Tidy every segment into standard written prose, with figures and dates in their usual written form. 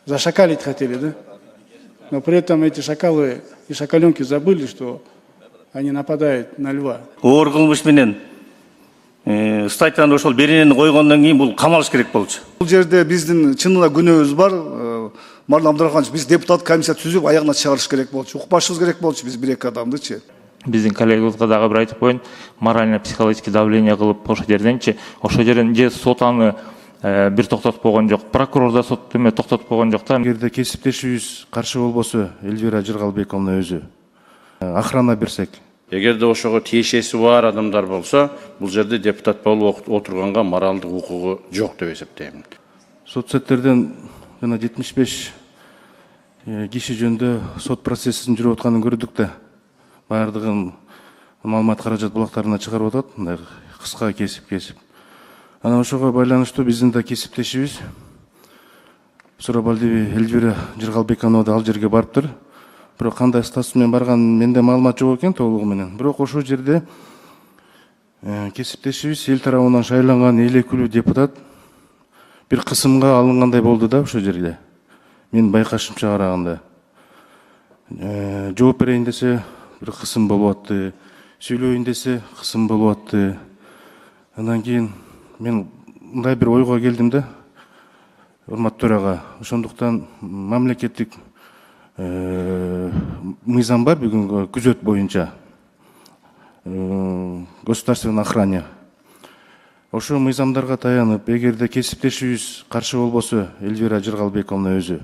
зашакалить хотели, да? Но при этом эти шакалы и шакаленки забыли, что они нападают на льва. Оор кылмыш менен статьяны ошол беренени койгондон кийин бул камалыш керек болчу. Бұл жерде биздин чынында күнөөбүз бар. Марлан Абдрахманович, биз депутат комиссия түзүп аягына чыгарыш керек болчу. Укпашыбыз керек болчу биз бир-эки адамдычы. Биздин коллегабызга дагы бир айтып коеюн, морально психологический давление кылып ошол жерденчи, ошол жерден же сот аны бир токтотуп койгон жок, прокурор да сот токтотуп койгон жок да. Эгерде кесиптешибиз каршы болбосо, Эльвира Жыргалбековна өзү охрана берсек. Эгерде ошого тиешеси бар адамдар болсо, бул жерде депутат болуп отурганга моралдык укугу жок деп эсептейм. Соцсеттерден жана 75 киши жөнүндө сот процессин жүрүп атканын көрдүк да. Бардыгын маалымат каражат булактарына чыгарып атат, мындай кыска кесип. Анан ошого байланыштуу биздин да кесиптешибиз Сурабалдиева Эльвира Жыргалбековна да ал жерге барыптыр. Бирок кандай статус менен барган менде маалымат жок экен толугу менен. Бирок ошол жерде кесиптешибиз эл тарабынан шайланган электүүлүү депутат бир кысымга алынгандай болду да ошол жерде. Мен байкашымча караганда. Жооп берейин десе бир кысым болуп атты. Сүйлөйүн десе кысым болуп атты. Андан кийин мен мындай бир ойго келдим да. Урматтуу төрага, ошондуктан мамлекеттик мыйзам бар бүгүнкү күзөт боюнча. Государственная охрана. Ошо мыйзамдарга таянып, эгерде кесиптешибиз каршы болбосо, Эльвира Жыргалбековна өзү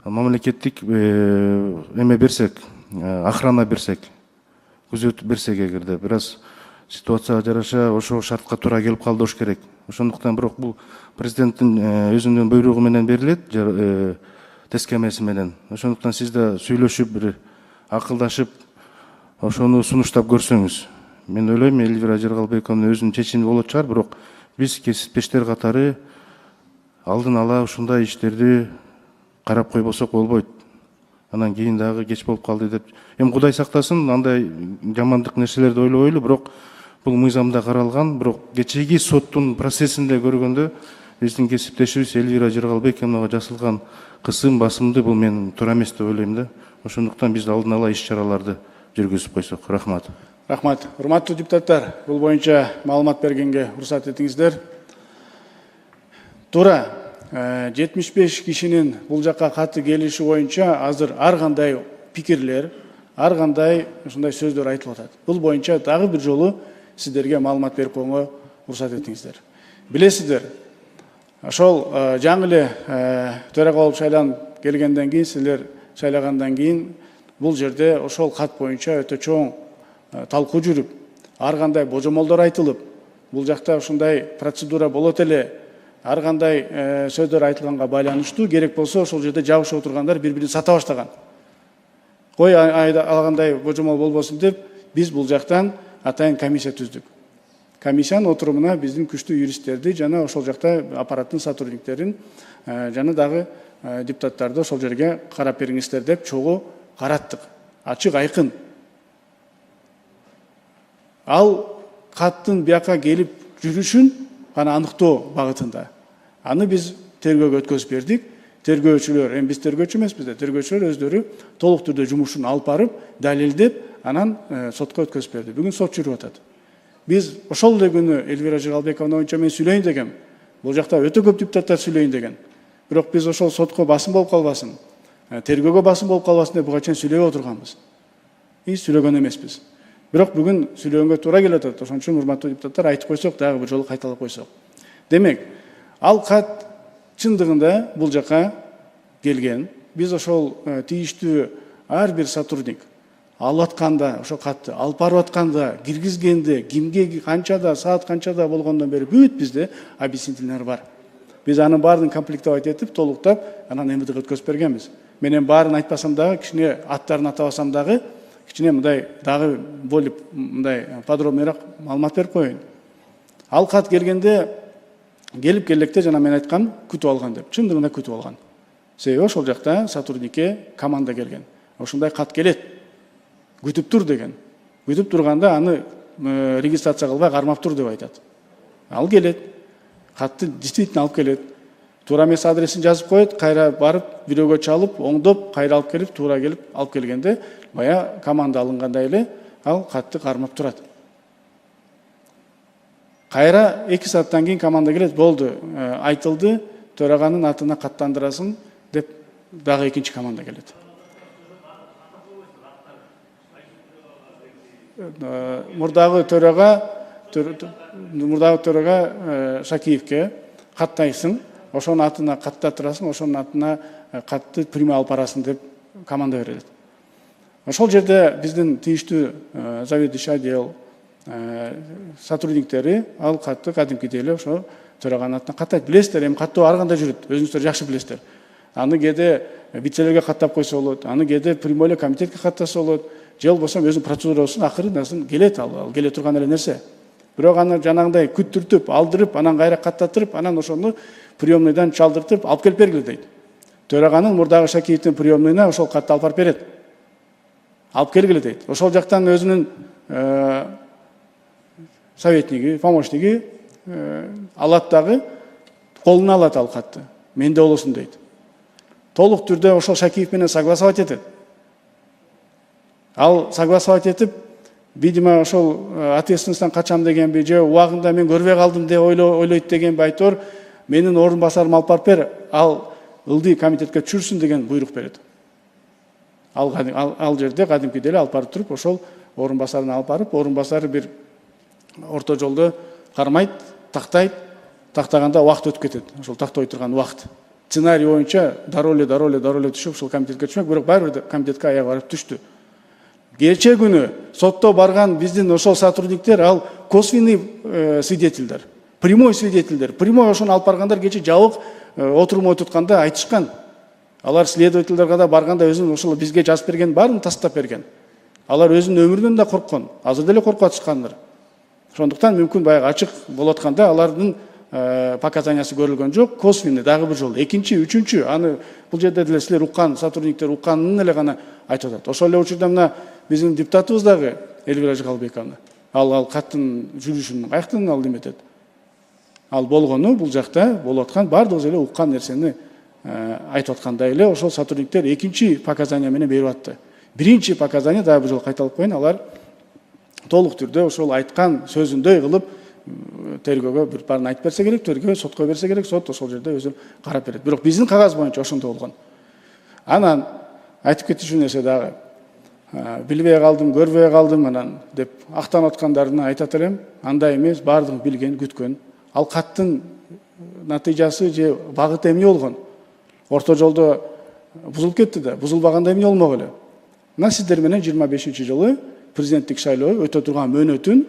мамлекеттик эме берсек, охрана берсек, күзөт берсек эгерде бир аз ситуация жараша ошо шартка туура келип калды болуш керек. Ошондуктан бирок бул президенттин өзүнүн буйругу менен берилет, тескемеси менен. Ошондуктан сиз да сүйлөшүп, бир акылдашып, ошону сунуштап көрсөңүз. Мен ойлойм, Эльвира Жыргалбековна өзүнүн чечими болот чыгар, бирок биз кесиптештер катары алдын ала ушундай иштерди карап койбосок болбойт. Анан кийин дагы кеч болуп калды деп. Эми Кудай сактасын, андай жамандык нерселерди ойлобойлу, бирок бул мыйзамда каралган, бирок кечеги соттун процессинде көргөндө биздин кесиптешибиз Эльвира Жыргалбековнага жасалган кысым, басымды бул мен туура эмес деп ойлойм да. Ошондуктан биз алдын ала иш чараларды жүргүзүп койсок. Рахмат. Рахмат. Урматтуу депутаттар, бул боюнча маалымат бергенге уруксат этиңиздер. Туура 75 кишинин бул жакка каты келиши боюнча азыр ар кандай пикирлер, ар кандай ушундай сөздөр айтылып атат. Бул боюнча дагы бир жолу сиздерге маалымат берип койгонго уруксат этиңиздер. Билесиздер, ошол жаңы эле төрага болуп шайланып келгенден кийин, силер шайлагандан кийин бул жерде ошол кат боюнча өтө чоң талкуу жүрүп, ар кандай божомолдор айтылып, бул жакта ушундай процедура болот эле, ар кандай сөздөр айтылганга байланыштуу керек болсо ошол жерде жабышып отургандар бири-бирин сата баштаган. Кой алгандай божомол болбосун деп, биз бул жактан атайын комиссия түздүк. Комиссиянын отурумуна биздин күчтүү юристтерди жана ошол жакта аппараттын сотрудниктерин жана дагы депутаттарды ошол жерге карап бериңиздер деп чогуу караттык. Ачык, айкын. Ал каттын бияка келип жүрүшүн гана аныктоо багытында. Аны биз тергөөгө өткөзүп бердик. Тергөөчүлөр, эми биз тергөөчү эмеспиз да, тергөөчүлөр өздөрү толук түрдө жумушун алып барып, далилдеп, анан сотко өткөзүп берди. Бүгүн сот жүрүп атат. Биз ошол эле күнү Эльвира Жыргалбековна боюнча мен сүйлөйүн дегем. Бул жакта өтө көп депутаттар сүйлөйүн деген. Бирок биз ошол сотко басым болуп калбасын, тергөөгө басым болуп калбасын деп буга чейин сүйлөп отурганбыз. Сүйлөгөн эмеспиз. Бирок бүгүн сүйлөгөнгө туура келип атат. Ошон үчүн урматтуу депутаттар айтып койсок, дагы бир жолу кайталап койсок. Демек, ал кат чындыгында бул жака келген. Биз ошол тийиштүү ар бир сотрудник алып атканда, ошол катты алып барып атканда, киргизгенде, кимге канчада, саат канчада болгондон бери бүт бизде объяснительный бар. Биз анын баарын комплектовать этип, толуктап, анан МВДга өткөзүп бергенбиз. Менен баарын айтпасам дагы, кичине аттарын атабасам дагы, кичине мындай дагы болуп мындай подробныйраак маалымат берип коеюн. Ал кат келгенде келип келекте жана мен айткам, күтүп алган деп. Чындыгында күтүп алган. Себеби ошол жакта сотрудникке команда келген. Ошондой кат келет. Күтүп тур деген. Күтүп турганда аны регистрация кылбай кармап тур деп айтат. Ал келет. Катты действительно алып келет. туура эмес адресин жазып коет, кайра барып бирөөгө чалып, оңдоп, кайра алып келип, туура келип алып келгенде бая команда алынгандай эле ал катты кармап турат. Кайра 2 сааттан кийин команда келет, болду, айтылды, төраганын атына каттандырасың деп дагы экинчи команда келет. Мурдагы төрага Шакиевке каттайсың, ошонун атына каттатырасың, ошонун атына катты прима алып барасың деп команда берилет. Ошол жерде биздин тийиштүү заведующий отдел сотрудниктери ал катты кадимкидей эле ошо төраганын атына каттайт. Билесиздер, эми каттоо ар кандай жүрөт, өзүңүздөр жакшы билесиздер. Аны кээде вицелерге каттап койсо болот, аны кээде прямой эле комитетке каттаса болот, же болбосо өзүнүн процедурасынын акырынасын келет, ал келе турган эле нерсе. Бирок аны жанагындай күттүртүп, алдырып, анан кайра каттатырып, анан ошону приемныйдан чалдыртып алып келип бергиле дейт. Төраганын мурдагы Шакиевдин приемныйына ошол катты алып барып берет. Алып келгиле дейт. Ошол жактан өзүнүн советниги, помощниги алат дагы, колуна алат ал катты. Менде болосун дейт. Толук түрдө ошол Шакиев менен согласовать этет. Ал согласовать этип, видимо, ошол ответственностьтан качам дегенби, же убагында мен көрбөй калдым деп ойлойт дегенби, айтор менин орун басарым алып барып бер, ал ылдый комитетке түшүрсүн деген буйрук берет. Ал жерде кадимкидей эле алып барып туруп, ошол орун басарын алып барып, орун басары бир орто жолдо кармайт, тактайт, тактаганда убакыт өтүп кетет. Ошол тактой турган убакыт. Сценарий боюнча дароле түшүп, ошол комитетке түшмөк, бирок баары бир комитетке аяк барып түштү. Кечээ күнү сотто барган биздин ошол сотрудниктер ал косвенный свидетельдер, прямой свидетельдер. Прямой ошону алып баргандар кечээ жабык отурум отутканда айтышкан. Алар следовательдерге да барганда өзүн ошол бизге жазып берген баарын тастап берген. Алар өзүнүн өмүрүнөн да корккон, азыр деле коркуп атышкандар. Ошондуктан мүмкүн баягы ачык болуп атканда алардын показаниясы көрүлгөн жок, косвенный дагы бир жолу, экинчи, үчүнчү, аны бул жерде деле силер уккан, сотрудниктер укканын эле гана айтып атат. Ошол эле учурда мына биздин депутатыбыз дагы Эльвира Жыгалбековна, ал каттын жүрүшүн каяктан ал эметет. Ал болгону бул жакта болуп аткан баардыгыбыз эле уккан нерсени айтып аткандай эле ошол сотрудниктер экинчи показания менен берип атты. Биринчи показания дагы бир жолу кайталып коеюн, алар толук түрдө ошол айткан сөзүндөй кылып тергөөгө бир баарын айтып берсе керек, тергөө сотко берсе керек, сот ошол жерде өзү карап берет. Бирок биздин кагаз боюнча ошондой болгон. Анан айтып кетчү нерсе дагы, билбей калдым, көрбөй калдым анан деп актанып аткандарына айтат элем, андай эмес, баардыгын билген, күткөн. Ал каттын натыйжасы же багыты эмне болгон? Орто жолдо бузулуп кетти да, бузулбаганда эмне болмок эле? Мына сиздер менен 25-жылы президенттик шайлоо өтө турган мөөнөтүн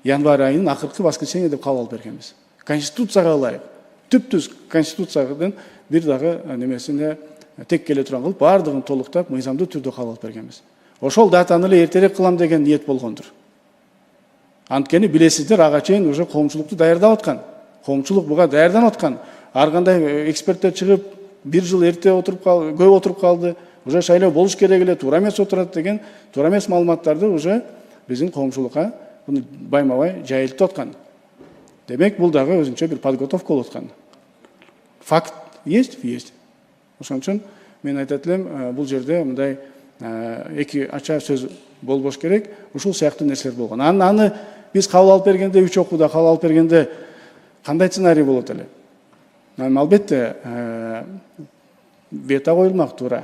январь айынын акыркы воскресенье деп кабыл алып бергенбиз. Конституцияга ылайык, түптүз конституциядан бир дагы немесине тек келе турган кылып, баардыгын толуктап, мыйзамдуу түрдө кабыл алып бергенбиз. Ошол датаны эле эртерээк кылам деген ниет болгондур. Анткени билесиздер, ага чейин уже коомчулукту даярдап аткан. Коомчулук буга даярданып аткан. Ар кандай эксперттер чыгып, бир жыл эрте отуруп калды, көп отуруп калды. Уже шайлоо болуш керек эле, туура эмес отурат деген, туура эмес маалыматтарды уже биздин коомчулукка буну байма-бай жайылтып аткан. Демек, бул дагы өзүнчө бир подготовка болуп аткан. Факт есть? Есть. Ошон үчүн мен айтат элем, бул жерде мындай эки ача сөз болбош керек, ушул сыяктуу нерселер болгон. Аны биз кабыл алып бергенде, 3 окууда кабыл алып бергенде кандай сценарий болот эле? Албетте, вето коюлмак туура.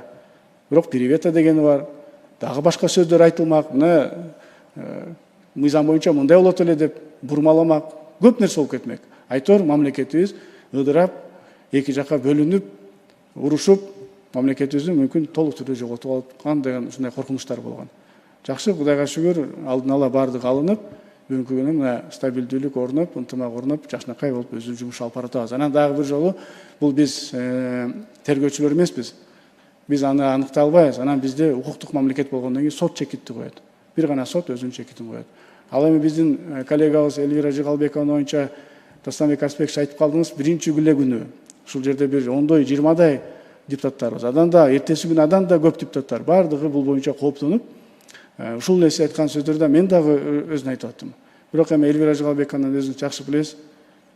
Бирок перевето дегени бар, дагы башка сөздөр айтылмак, мына мыйзам боюнча мындай болот эле деп бурмаламак, көп нерсе болуп кетмек. Айтор мамлекетибиз ыдырап, эки жакка бөлүнүп, урушуп, мамлекетибизди мүмкүн толук түрдө жоготуп аткан деген ушундай коркунучтар болгон. Жакшы, Кудайга шүгүр, алдын ала баардыгы алынып, бүгүнкү күнү мына стабилдүүлүк орнуп, ынтымак орнуп, жакшынакай болуп өзүбүздүн жумуш алып баратабыз. Анан дагы бир жолу бул биз тергөөчүлөр эмеспиз. Биз аны аныктай албайбыз. Анан бизде укуктук мамлекет болгондон кийин сот чекитти коет. Бир гана сот өзүнүн чекитин коет. Ал эми биздин коллегабыз Эльвира Жыгалбековна боюнча Тастанбек Аспекович айтып калдыңыз, биринчи күле күнү ушул жерде бир 10-дай, 20-дай депутаттарыбыз. Адан да эртеси күнү адан да көп депутаттар баардыгы бул боюнча кооптонуп, ушул нерсе айткан сөздөрдө мен дагы өзүн айтып аттым. Бирок эми Эльвира Жыгалбековнаны өзүңүз жакшы билесиз.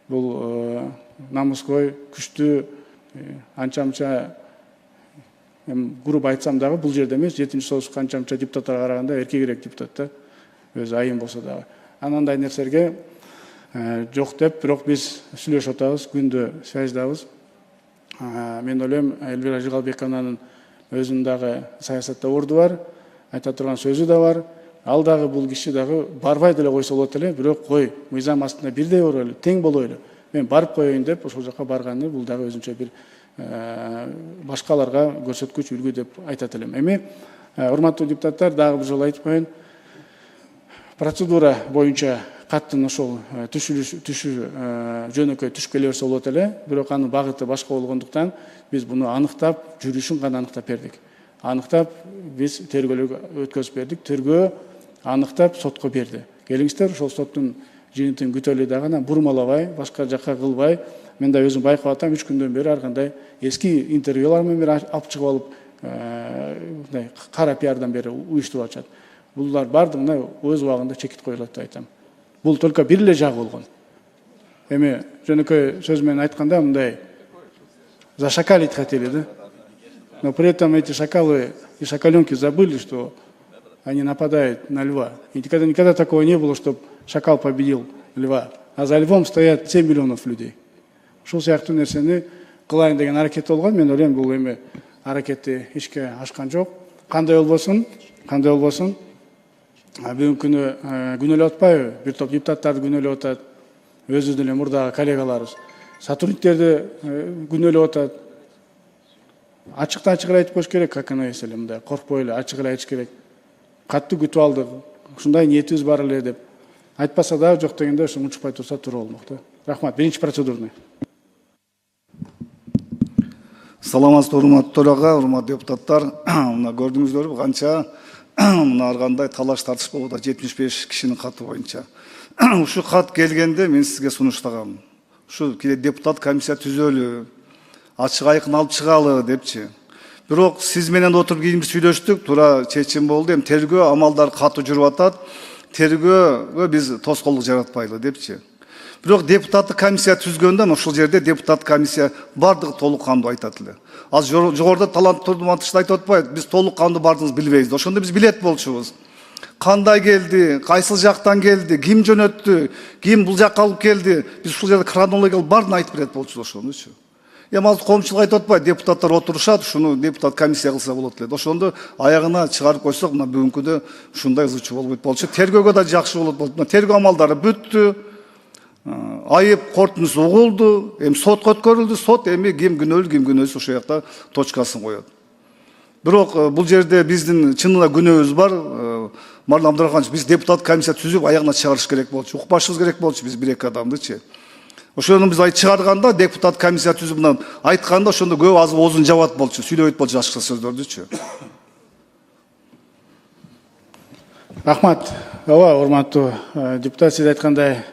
Бул намыской, күчтүү, анча мынча грубо айтсам дагы бул жерде эмес, 7-чи союзга анча мынча депутаттарга караганда эркегирээк депутат да, өзү айым болсо дагы. Анандай нерселерге жок деп, бирок биз сүйлөшүп атабыз, күндө связьдабыз. Мен ойлойм, Элвира Жыгалбековнанын өзүнүн дагы саясатта орду бар, айта турган сөзү да бар. Ал дагы бул киши дагы барбай деле койсо болот эле, бирок кой, мыйзам астында бирдей болойлу, тең болойлу. Мен барып коеюн деп ошол жака барганы бул дагы өзүнчө бир башкаларга көрсөткүч, үлгү деп айтат элем. Эми урматтуу депутаттар, дагы бир жолу айтып коеюн. Процедура боюнча каттын ошол жөнөкөй түшүп келе берсе болот эле, бирок анын багыты башка болгондуктан биз буну аныктап, жүрүшүн гана аныктап бердик. Аныктап биз тергөөлөргө өткөзүп бердик. Тергөө аныктап сотко берди. Келиңиздер, ошол соттун жыйынтыгын күтөлү дагы, анан бурмалабай, башка жакка кылбай. Мен да өзүм байкап атам, 3 күндөн бери ар кандай эски интервьюлар менен алып чыгып алып, мындай кара пиардан бери уюштуруп атышат. Булар бардыгына өз убагында чекит коюлат деп айтам. Бул только бир эле жагы болгон. Эми жөнөкөй сөз менен айтканда мындай зашакалить хотели, да? Но при этом эти шакалы и шакаленки забыли, что они нападают на льва. И никогда такого не было, чтобы шакал победил льва. А за львом стоят 7 миллионов людей. Ушул сыяктуу нерсени кылайын деген аракет болгон. Мен ойлойм, бул эми аракетти ишке ашкан жок. Кандай болбосун, бүгүнкү күнү күнөөлөп атпайбы? Бир топ депутаттарды күнөөлөп атат, өзүбүздүн эле мурдагы коллегаларыбыз. Сотрудниктерди күнөөлөп атат. Ачыктан ачык айтып коюш керек, как оно есть эле, мындай коркпой эле ачык эле айтыш керек. Катты күтүп алдык, ушундай ниетибиз бар эле деп. Айтпаса да жок дегенде ошо унчукпай турса туура болмок да. Рахмат. Биринчи процедурный. Саламатсызбы, урматтуу төрага, урматтуу депутаттар. Мына көрдүңүздөрбү канча мына ар кандай талаш тартыш болуп атат 75 кишинин каты боюнча. Ушу кат келгенде мен сизге сунуштагам. Ушу депутат комиссия түзөлү, ачык айкын алып чыгалы депчи. Бирок сиз менен отуруп кийин сүйлөштүк, туура чечим болду. Эми тергөө амалдары катуу жүрүп атат. Тергөөгө биз тоскоолдук жаратпайлы депчи. Бирок депутаттык комиссия түзгөндөн ошол жерде депутат комиссия бардыгы толук кандуу айтат эле. Аз жогоруда талант турматышты айтып атпайбы? Биз толук кандуу бардыгыбыз билбейбиз. Ошондо биз билет болчубуз. Кандай келди, кайсыл жактан келди, ким жөнөттү, ким бул жакка алып келди. Биз ушул жерде хронологиялык баарын айтып берет болчубуз ошондучу. Эми ал коомчулук айтып атпайбы? Депутаттар отурушат, ушуну депутат комиссия кылса болот эле. Ошондо аягына чыгарып койсок, мына бүгүнкүдө ушундай ызычуу болбойт болчу. Тергөөгө да жакшы болот болчу. Тергөө амалдары бүттү. Айып корутундусу угулду, эми сотко өткөрүлдү. Сот эми ким күнөөлүү, ким күнөөсүз ошол жакта точкасын коет. Бирок бул жерде биздин чынында күнөөбүз бар. Марлан Абдрахманович, биз депутат комиссия түзүп аягына чыгарыш керек болчу. Укпашыбыз керек болчу биз бир-эки адамдычы. Ошону биз чыгарганда, депутат комиссия түзүп мындан айтканда, ошондо көп аз оозун жабат болчу, сүйлөбөйт болчу ашыкча сөздөрдүчү. Рахмат. Ооба, урматтуу депутат, сиз айткандай,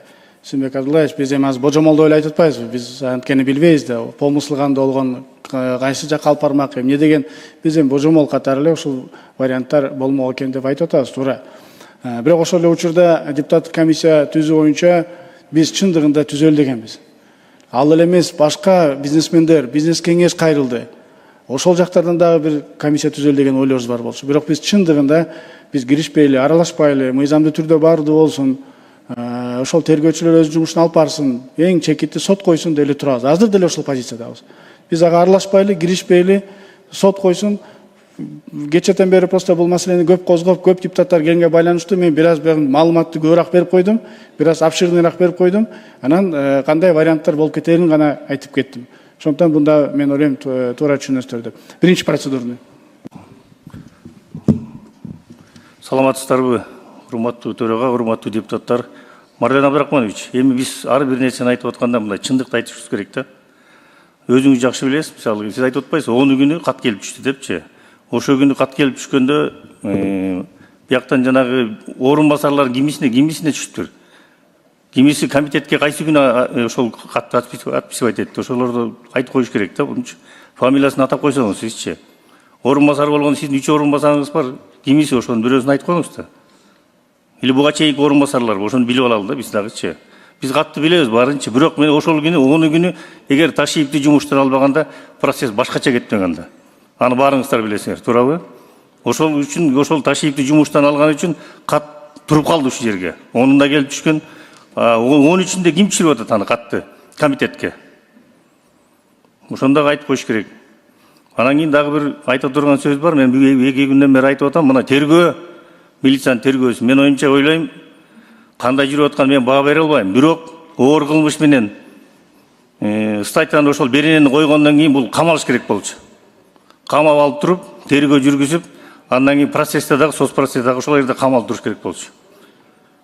Сүйүнбек Абдуллаевич, биз эми азыр божомолдоп эле айтып атпайбызбы? Биз анткени билбейбиз да, помыслы кандай болгон, кайсы жакка алып бармак, эмне деген биз эми божомол катары эле ушул варианттар болмок экен деп айтып атабыз, туура. Бирок ошол эле учурда депутаттык комиссия түзүү боюнча биз чындыгында түзөлү дегенбиз. Ал эле эмес, башка бизнесмендер, бизнес кеңеш кайрылды. Ошол жактардан дагы бир комиссия түзөлү деген ойлорубуз бар болчу. Бирок биз чындыгында биз киришпейли, аралашпайлы, мыйзамдуу түрдө баардыгы болсун. Ошол тергөөчүлөр өз жумушун алып барсын, эң чекитти сот койсун деп эле турабыз. Азыр деле ошол позициядабыз. Биз ага аралашпайлы, киришпейли, сот койсун. Кечэтен бери просто бул маселени көп козгоп, көп депутаттар келгенге байланыштуу мен бир аз маалыматты көбүрөөк берип койдум, бир аз обширныйраак берип койдум. Анан кандай варианттар болуп кетерин гана айтып кеттим. Ошондуктан бунда мен ойлойм туура түшүнөсүздөр деп. Биринчи процедурный. Саламатсыздарбы, урматтуу төрага, урматтуу депутаттар. Марлен Абдрахманович, эми биз ар бир нерсени айтып атканда мындай чындыкты айтышыбыз керек да. Өзүңүз жакшы билесиз, мисалы сиз айтып атпайсызбы, 10 күнү кат келип түштү депчи. Ошол күнү кат келип түшкөндө бияктан жанагы орун басарлар кимисине түштүр. Кимиси комитетке кайсы күнү ошол катты отписывать этти. Ошолорду айтып коюш керек да. Bunun фамилиясын атап койсоңуз сизчи. Орун басар болгондо сиздин 3 орун басарыңыз бар. Кимиси ошонун бирөөсүн айтып коюңуз да. Или буга чейинки орун басарлар ошону билип алалы да биз дагычы. Биз катты билебиз барынча. Бирок мен ошол күнү, 10 күнү эгер Ташиевди жумуштан албаганда процесс башкача кеткен анда. Аны баарыңыздар билесиңер, туурабы? Ошол үчүн, ошол Ташиевди жумуштан алган үчүн кат туруп калды ушул жерге. Онун да келип түшкөн. 13-ндө ким түшүрүп атат аны катты комитетке? Ошондо айтып коюш керек. Анан кийин дагы бир айта турган сөз бар. Мен 2 күндөн бери айтып атам. Мына тергөө, милициянын тергөөсү. Мен оюмча ойлойм, кандай жүрүп аткан мен баа бере албайм. Бирок оор кылмыш менен статьяны ошол беренени койгондон кийин бул камалыш керек болчу. Камап алып туруп, тергөө жүргүзүп, андан кийин процессте дагы, соц процессте дагы ошол жерде камалып туруш керек болчу.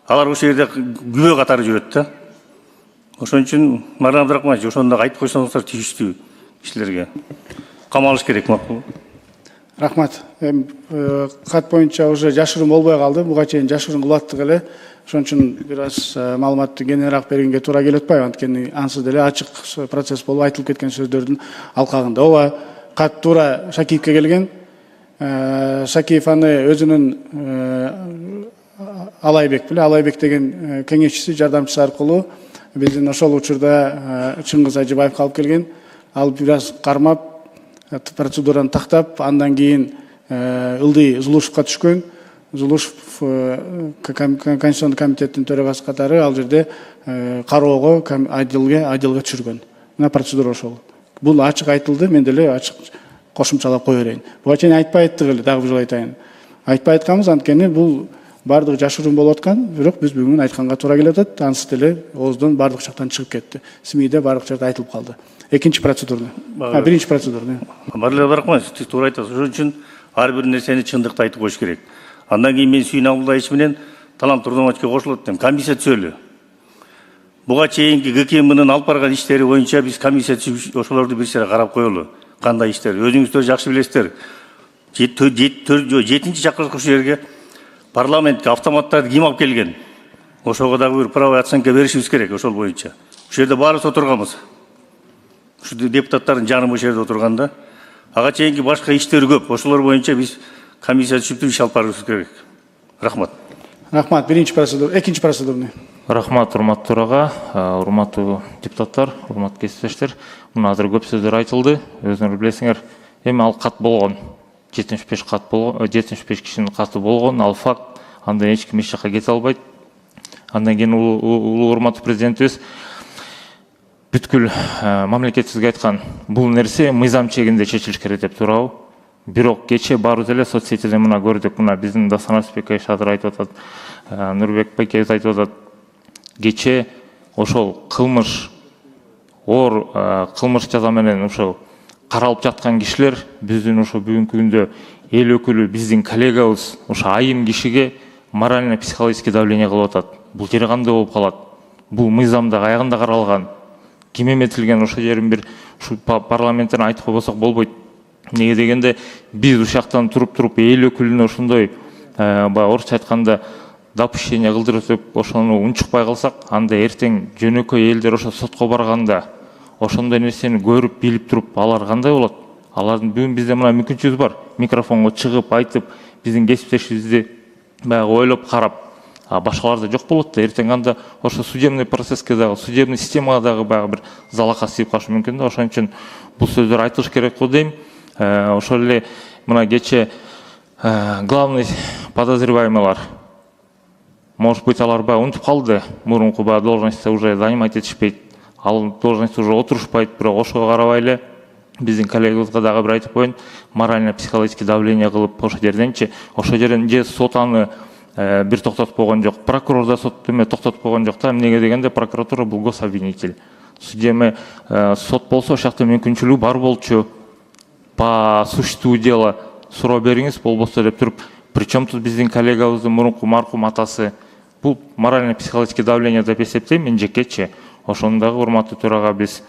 Алар ошол жерде күбө катары жүрөт да. Ошон үчүн Марлен Абдрахманович, ошондо айтып койсоңуздар тийиштүү кишилерге. Камалыш керек, макул. Рахмат. Кат боюнча уже жашыруун болбой калды. Буга чейин жашыруун кылаттык эле. Ошон үчүн бир аз маалыматты кененирээк бергенге туура келип атпайбы? Анткени ансыз деле ачык процесс болуп айтылып кеткен сөздөрдүн алкагында. Ооба, кат туура Шакиевке келген. Шакиев аны өзүнүн Алайбек деген кеңешчиси, жардамчысы аркылуу биздин ошол учурда Чыңгыз Ажыбаевге алып келген. Ал бир аз кармап, процедураны тактап, андан кийин Ылдый Зулушевка түшкөн. Зулушев Конституционный комитеттин төрагасы катары ал жерде кароого отделге түшүргөн. Мына процедура ошол. Бул ачык айтылды, мен деле ачык кошумчалап кое берейин. Буга чейин айтпай айттык эле, дагы бир жолу айтайын. Айтпай айтканбыз, анткени бул бардыгы жашыруун болуп аткан, бирок биз бүгүн айтканга туура келип атат. Ансыз деле ооздон бардык жактан чыгып кетти. СМИде бардык жерде айтылып калды. Экинчи процедураны. Биринчи процедураны. Марлен Абдрахманович, сиз туура айтасыз. Ошон үчүн ар бир нерсени чындыкты айтып коюш керек. Андан кийин мен Сүйүн Абдуллаевич менен Талант Турдумовичке кошулат дейм. Комиссия түзөлү. Буга чейинки ГКМнын алып барган иштери боюнча биз комиссия түзүп ошолорду бир сере карап коелу. Кандай иштер? Өзүңүздөр жакшы билесиздер. 7-нчи чакыргыч жерге парламентке автоматтарды ким алып келген? Ошого дагы бир правовой оценка беришибиз керек ошол боюнча. Ошол жерде баарыбыз отурганбыз. Ушу депутаттардын жанымы ошол жерде отурганда. Ага чейинки башка иштер көп. Ошолор боюнча биз комиссия түзүп иш алып барыбыз керек. Рахмат. Рахмат. Биринчи процедура, экинчи процедураны. Рахмат, урматтуу төрага, урматтуу депутаттар, урматтуу кесиптештер. Мына азыр көп сөздөр айтылды. Өзүңөр билесиңер, эми ал кат болгон. 75 кат болгон, 75 кишинин каты болгон, ал факт. Андан эч ким эч жакка кете албайт. Андан кийин улуу урматтуу президентибиз бүткүл мамлекет сизге айткан, бул нерсе мыйзам чегинде чечилиш керек деп туурабы? Бирок кече баарыбыз эле соц сетиде мына көрдүк, мына биздин Дастан Асбеков Шадыр айтып атат, Нурбек Байкебиз айтып атат. Кече ошол кылмыш, оор кылмыш жаза менен ошол каралып жаткан кишилер биздин ошо бүгүнкү күндө эл өкүлү, биздин коллегабыз ошо айым кишиге морально-психологический давление кылып атат. Бул жери кандай болуп калат? Бул мыйзамда аягында каралган. Ким эметилген ошол жерин бир ушу парламенттен айтып койбосок болбойт. Неге дегенде биз ушактан туруп эл өкүлүнө ошондой баягы орусча айтканда допущение кылдырып деп ошону унчукпай калсак, анда эртең жөнөкөй элдер ошо сотко барганда ошондой нерсени көрүп, билип туруп алар кандай болот? Алардын бүгүн бизде мына мүмкүнчүлүгү бар. Микрофонго чыгып айтып, биздин кесиптешибизди баягы ойлоп карап, башкаларда жок болот да. Эртең анда ошо судебный процесске дагы, судебный системага дагы баягы бир залака сыйып калышы мүмкүн да. Ошон үчүн бул сөздөр айтылыш керек го дейм. Ошол эле мына кече главный подозреваемыйлар, может быть, алар баягы унутуп калды, мурунку баягы должностьта уже занимать этишпейт, ал должностьта уже отурушпайт, бирок ошого карабай эле биздин коллегабызга дагы бир айтып коеюн, морально-психологический давление кылып ошол жерденчи, ошол жерден же сот аны бир токтотуп койгон жок, прокурор да сот эме токтотуп койгон жок да. Эмнеге дегенде прокуратура бул гособвинитель. Судья сот болсо ошол жакта мүмкүнчүлүгү бар болчу. По существу дела суроо бериңиз болбосо деп туруп, причем тут биздин коллегабыздын мурунку маркум атасы, бул морально-психологический давление деп эсептейм мен жекечи. Ошону дагы урматтуу төрага биз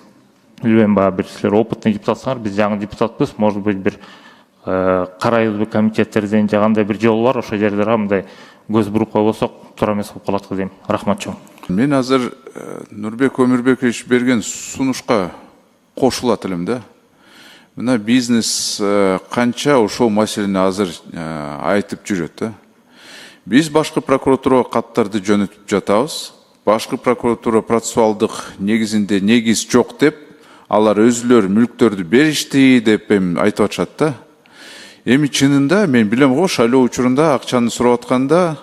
билбейм, баягы бир силер опытный депутатсыңар, биз жаңы депутатпыз, может быть бир карайбызбы комитеттерден же кандай бир жол бар, ошол жерде мындай көз буруп койбосок туура эмес болуп калат го дейм. Рахмат чоң. Мен азыр Нурбек Өмүрбекович берген сунушка кошулат элем да. Мына бизнес канча ошол маселени азыр айтып жүрөт да. Биз башкы прокуратурага каттарды жөнөтүп жатабыз. башкы прокуратура процессуалдык негизинде негиз жок деп, алар өзүлөрү мүлктөрдү беришти деп айтып атышат да. Эми чынында мен билем го, шайлоо учурунда акчаны сурап атканда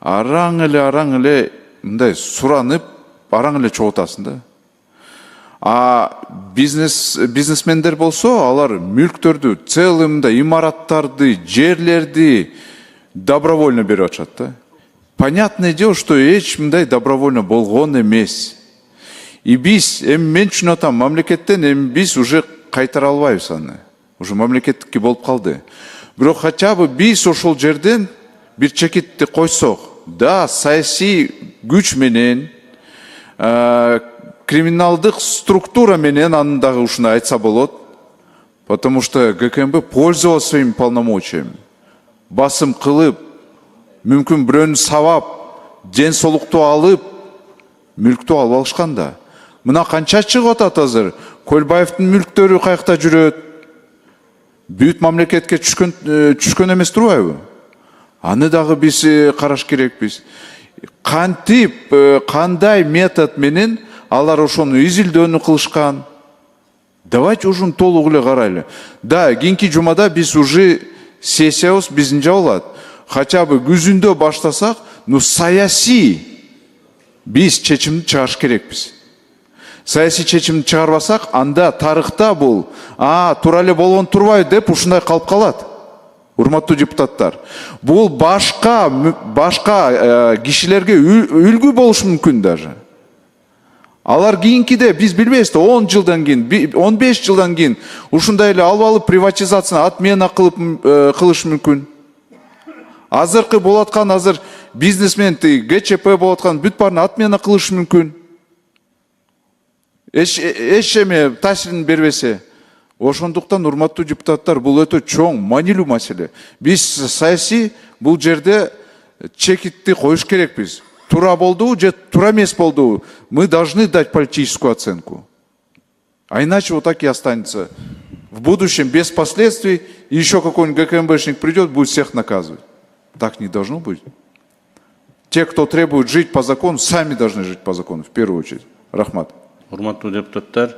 араң эле мындай суранып, араң эле чогуу атасың да. Бизнесмендер болсо, алар мүлктөрдү, целый мындай имараттарды, жерлерди добровольно берип атышат да. Понятное дело, что эч мындай добровольно болгон эмес. И биз, мен үчүн атам, мамлекеттен биз уже кайтара албайбыз аны. Уже мамлекеттикке болуп калды. Бирок хотя бы биз ошол жерден бир чекитти койсок, да, саясий күч менен, криминалдык структура менен аны дагы ушуну айтса болот. Потому что ГКМБ пользовался своими полномочиями. Басым кылып, мүмкүн бирөөнү сабап, ден соолукту алып, мүлктү алып алышкан да. Мына канча чыгып атат азыр? Көлбаевдин мүлктөрү каякта жүрөт? Бүт мамлекетке түшкөн эмес турбайбы? Аны дагы биз караш керекпиз. Кантип, кандай метод менен алар ошону изилдөөнү кылышкан? Давайте ушуну толук эле карайлы. Да, кийинки жумада биз уже сессиябыз биздин жабылат. Хотя бы күзүндө баштасак, саясий биз чечимди чыгарыш керекпиз. Саясий чечимди чыгарбасак, анда тарыхта бул туура эле болгон турбайбы деп ушундай калып калат. Урматтуу депутаттар, бул башка кишилерге үлгү болушу мүмкүн даже. Алар кийинкиде биз билбейбиз да, 10 жылдан кийин, 15 жылдан кийин ушундай эле алып алып приватизацияны отмена кылыш мүмкүн. Азыркы болуп аткан, азыр бизнесмен ГЧП болуп аткан бүт баарын отмена кылыш мүмкүн. Эч эме таасирин бербесе. Ошондуктан, урматтуу депутаттар, бул өтө чоң, маанилүү маселе. Биз саясий бул жерде чекитти коюш керекпиз. Тура болдубу же тура эмес болдубу? Мы должны дать политическую оценку. А иначе вот так и останется. В будущем без последствий, и еще какой-нибудь ГКМБшник придет, будет всех наказывать. Так не должно быть. Те, кто требует жить по закону, сами должны жить по закону, в первую очередь. Рахмат. Урматтуу депутаттар,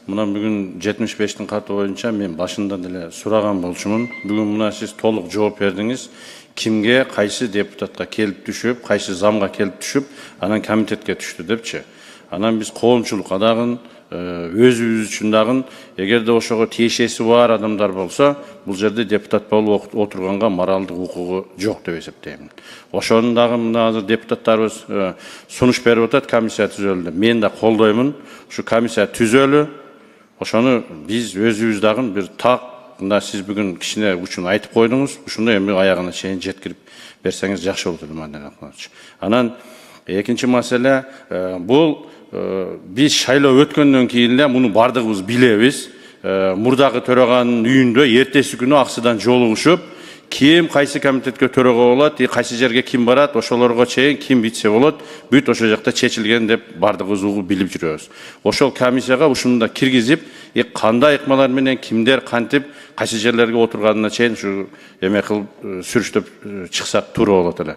мына бүгүн 75-тин каты боюнча мен башында деле сураган болчумун. Бүгүн мына сиз толук жооп бердиңиз. Кимге, кайсы депутатка келип түшүп, кайсы замга келип түшүп, анан комитетке түштү депчи. Анан биз коомчулукка дагы, өзүбүз үчүн дагы, эгерде ошого тиешеси бар адамдар болсо, бул жерде депутат болуп отурганга моралдык укугу жок деп эсептейм. Ошону дагы мына азыр депутаттарыбыз сунуш берип атат, комиссия түзөлдү. Мен да колдоймун. Ушу комиссия түзөлү. Ошону биз өзүбүз дагы бир мында сиз бүгүн кичине учун айтып койдуңуз, ушуну эми аягына чейин жеткирип берсеңиз жакшы болот эле. Анан экинчи маселе, бул биз шайлоо өткөндөн кийин эле муну бардыгыбыз билебиз. Мурдагы төраганын үйүндө эртеси күнү аксыдан жолугушуп, ким кайсы комитетке төрөгө болот, кайсы жерге ким барат, ошолорго чейин ким битсе болот, бүт ошол жакта чечилген деп бардыгыбыз угуп билип жүрөбүз. Ошол комиссияга ушуну да киргизип, кандай ыкмалар менен кимдер кантип кайсы жерлерге отурганына чейин ушу эме кылып сүрүштөп чыксак туура болот эле.